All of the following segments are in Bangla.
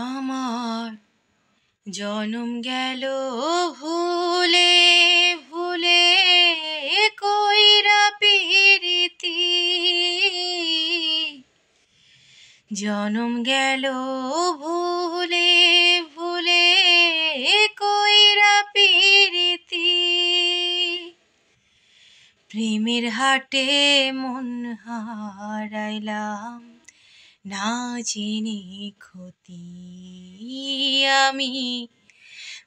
আমার জনম গেল ভুলে ভুলে কইরা পিরিতি, জনম গেল ভুলে ভুলে কইরা পিরিতি। প্রেমের হাটে মন হারাইলাম না জেনে ক্ষতি আমি,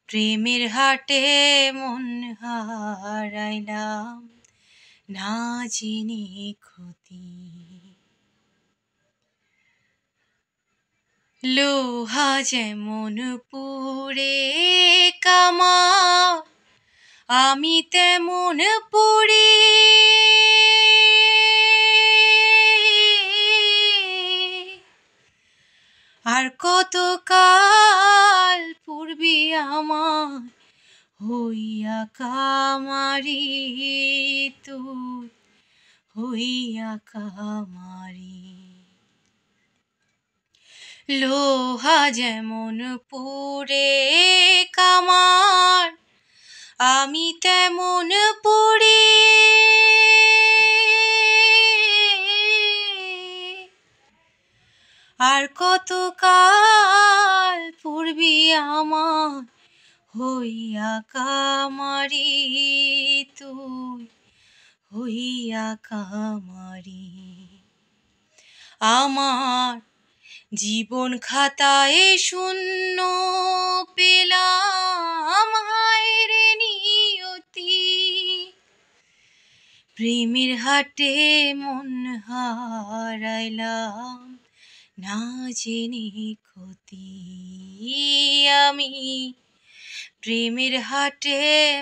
প্রেমের হাটে মন হারাইলাম না জেনে ক্ষতি। লোহা যেমন পুড়ে কামার, আমি তেমন পুড়ি, আর কত কাল পূর্বি আমার হইয়া কামারি, তুই হইয়া কামারি। লোহা যেমন পুড়ে কামার, আমি তেমন পুড়ি, আর কত কাল পূর্বি আমার হইয়া কামারি, তুই হইয়া কামারি। আমার জীবন খাতায় শূন্য পেলাম হায়রে নিয়তি, প্রেমের হাটে মন হারাইলাম না জেনে ক্ষতি আমি, প্রেমের হাটে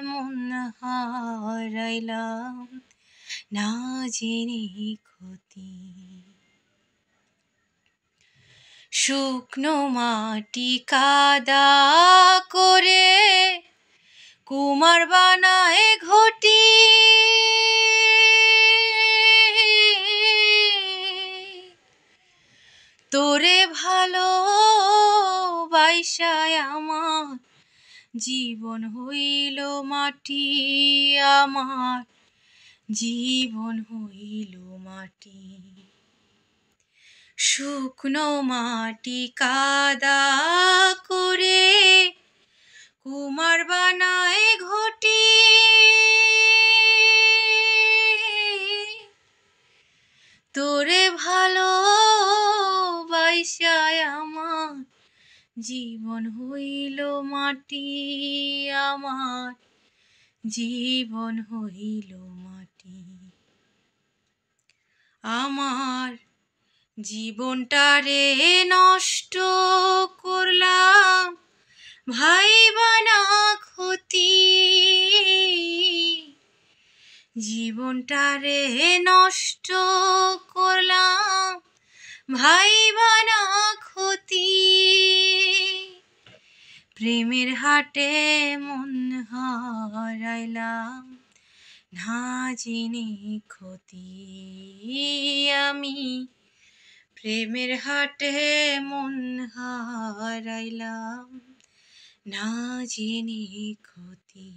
মন হারাইলাম না জেনে ক্ষতি। শুকনো মাটি কাদা করে কুমার বানায় ঘটি, তোরে ভালো বাইসায় আমার জীবন হইল মাটি, আমার জীবন হইল মাটি। শুকনো মাটি কাদা করে কুমার বানায় ঘটি, তোরে ভালো বাইসায় আমার জীবন হইল মাটি, আমার জীবন হইল মাটি। আমার জীবনটারে নষ্ট করলাম ভাইবা না ক্ষতি, জীবনটারে নষ্ট করলাম ভাইবা না ক্ষতি, প্রেমের হাটে মন হারাইলাম না জেনে ক্ষতি আমি, প্রেমের হাটে মন হারাইলাম না জেনে ক্ষতি।